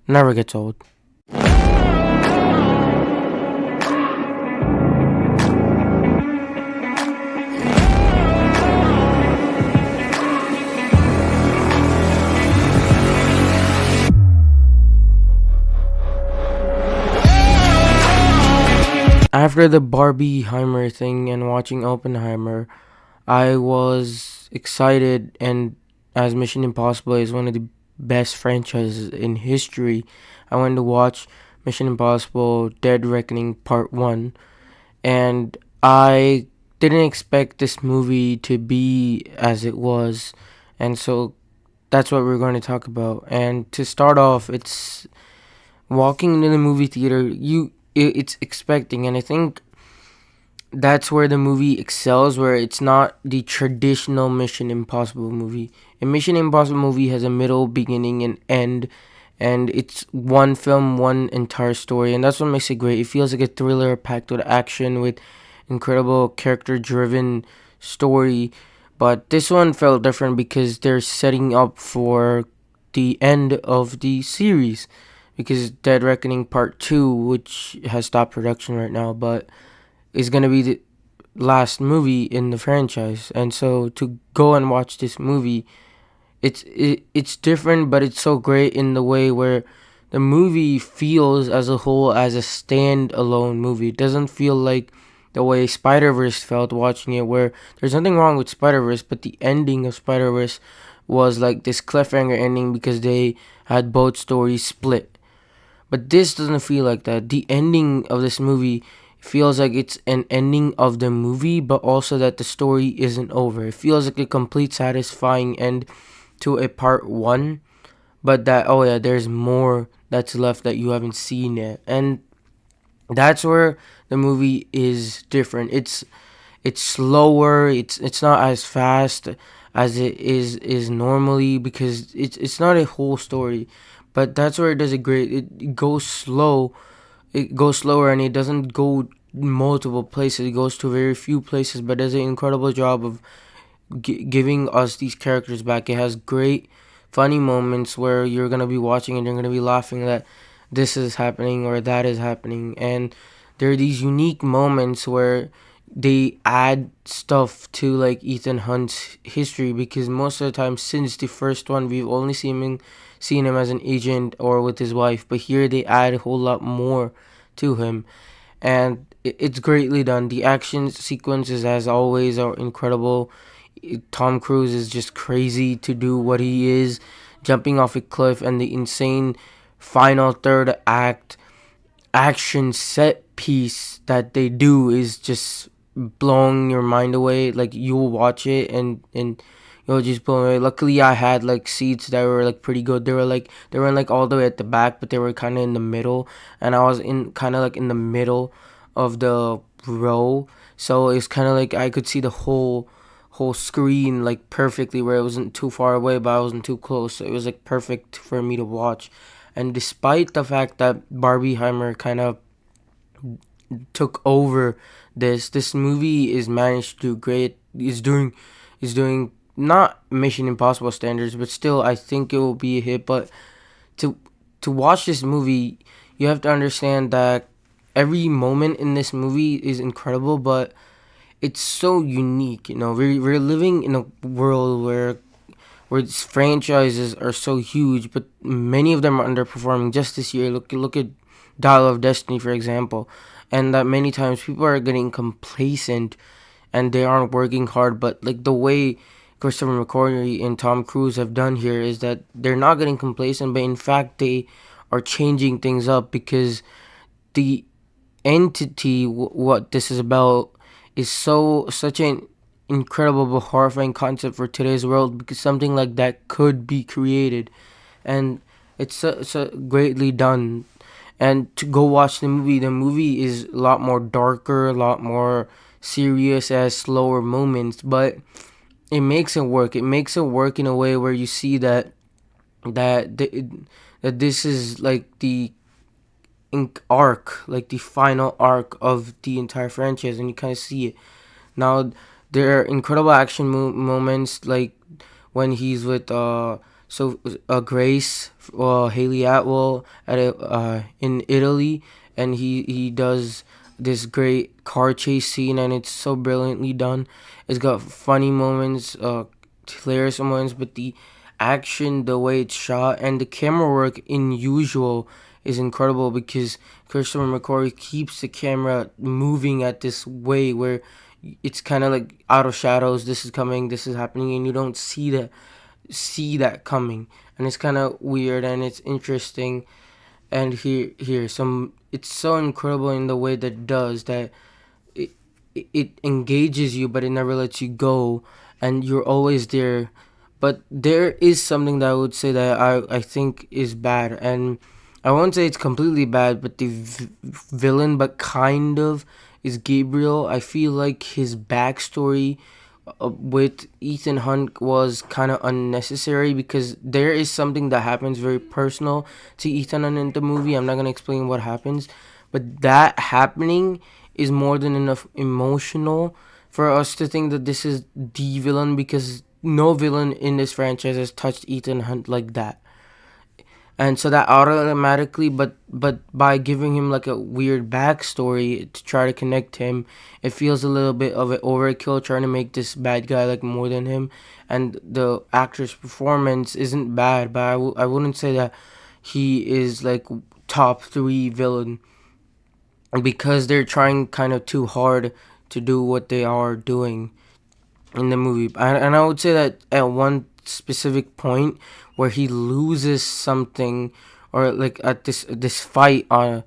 Never gets old. After the Barbieheimer thing and watching Oppenheimer, I was excited, and as Mission Impossible is one of the best franchises in history, I went to watch Mission Impossible Dead Reckoning Part 1, and I didn't expect this movie to be as it was, and so that's what we're going to talk about. And to start off, it's walking into the movie theater, it's expecting, and I think that's where the movie excels, where it's not the traditional Mission Impossible movie. A Mission Impossible movie has a middle, beginning, and end, and it's one film, one entire story, and that's what makes it great. It feels like a thriller packed with action, with incredible character-driven story. But this one felt different because they're setting up for the end of the series. Because Dead Reckoning Part 2, which has stopped production right now, but is going to be the last movie in the franchise. And so to go and watch this movie, it's different, but it's so great in the way where the movie feels as a whole as a standalone movie. It doesn't feel like the way Spider Verse felt watching it, where there's nothing wrong with Spider Verse, but the ending of Spider Verse was like this cliffhanger ending because they had both stories split. But this doesn't feel like that. The ending of this movie feels like it's an ending of the movie, but also that the story isn't over. It feels like a complete satisfying end to a part one, but that, oh yeah, there's more that's left that you haven't seen yet. And that's where the movie is different. It's slower. It's not as fast as it is normally, because it's not a whole story. But that's where it does it great. It goes slow. It goes slower, and it doesn't go multiple places. It goes to very few places, but does an incredible job of giving us these characters back. It has great funny moments where you're gonna be watching and you're gonna be laughing that this is happening or that is happening, and there are these unique moments where they add stuff to like Ethan Hunt's history, because most of the time since the first one we've only seen him as an agent or with his wife, but here they add a whole lot more to him, and it's greatly done. The action sequences, as always, are incredible. Tom Cruise is just crazy to do what he is, jumping off a cliff, and the insane final third act action set piece that they do is just blowing your mind away. Like, you'll watch it and you'll just blow away. Luckily, I had like seats that were like pretty good. They weren't like all the way at the back, but they were kind of in the middle, and I was in kind of like in the middle of the row, so it's kind of like I could see the whole screen like perfectly, where it wasn't too far away but I wasn't too close, so it was like perfect for me to watch. And despite the fact that Barbieheimer kind of took over this movie is managed to do great. Is doing not Mission Impossible standards, but still I think it will be a hit. But to to watch this movie, you have to understand that every moment in this movie is incredible, but it's so unique. We're living in a world where these franchises are so huge, but many of them are underperforming. Just this year, look at Dial of Destiny, for example, and that many times people are getting complacent and they aren't working hard. But like the way Christopher McQuarrie and Tom Cruise have done here is that they're not getting complacent, but in fact they are changing things up, because the entity, what this is about, is such an incredible but horrifying concept for today's world, because something like that could be created, and it's greatly done. And to go watch the movie is a lot more darker, a lot more serious, as slower moments, but it makes it work in a way where you see that the, that this is like the arc, like the final arc of the entire franchise, and you kind of see it. Now, there are incredible action moments, like when he's with Grace Haley Atwell in Italy, and he does this great car chase scene, and it's so brilliantly done. It's got funny moments, hilarious moments, but the action, the way it's shot, and the camera work in usual is incredible because Christopher McQuarrie keeps the camera moving at this way where it's kind of like out of shadows. This is coming, this is happening, and you don't see that coming, and it's kind of weird and it's interesting. And here some it's so incredible in the way that it does that it it engages you, but it never lets you go, and you're always there. But there is something that I would say that I think is bad, and I won't say it's completely bad, but the villain, but kind of, is Gabriel. I feel like his backstory with Ethan Hunt was kind of unnecessary because there is something that happens very personal to Ethan Hunt in the movie. I'm not gonna explain what happens, but that happening is more than enough emotional for us to think that this is the villain, because no villain in this franchise has touched Ethan Hunt like that. And so that automatically, but by giving him like a weird backstory to try to connect him, it feels a little bit of an overkill trying to make this bad guy like more than him. And the actor's performance isn't bad, but I wouldn't say that he is like top three villain, because they're trying kind of too hard to do what they are doing in the movie. And I would say that at one specific point where he loses something, or like at this fight on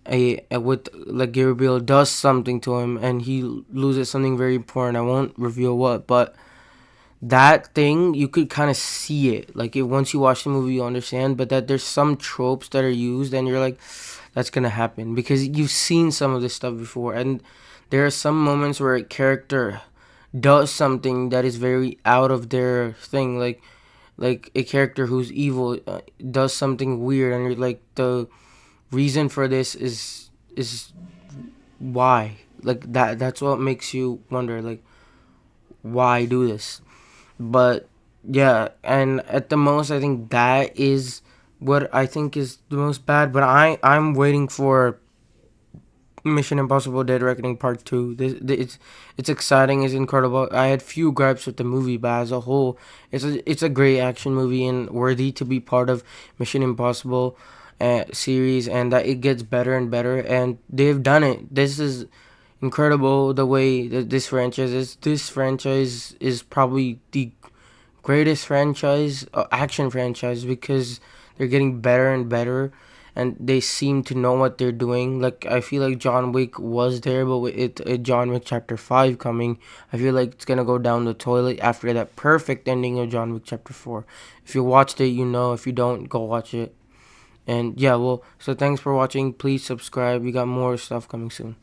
a with like Gabriel does something to him and he loses something very important. I won't reveal what, but that thing you could kind of see it. Like once you watch the movie, you understand. But that there's some tropes that are used, and you're like, that's gonna happen because you've seen some of this stuff before. And there are some moments where a character does something that is very out of their thing, like a character who's evil does something weird, and you're like, the reason for this is why, like that's what makes you wonder, like, why do this. But yeah, and at the most I think that is what I think is the most bad. But I'm waiting for Mission Impossible Dead Reckoning Part 2. It's exciting, it's incredible. I had few gripes with the movie, but as a whole, it's a great action movie and worthy to be part of Mission Impossible series, and that it gets better and better, and they've done it. This is incredible the way that this franchise is. This franchise is probably the greatest franchise, action franchise, because they're getting better and better, and they seem to know what they're doing. Like I feel like John Wick was there, but with John Wick Chapter 5 coming, I feel like it's gonna go down the toilet after that perfect ending of John Wick Chapter 4. If you watched it, you know. If you don't, go watch it. And yeah, well, so thanks for watching. Please subscribe. We got more stuff coming soon.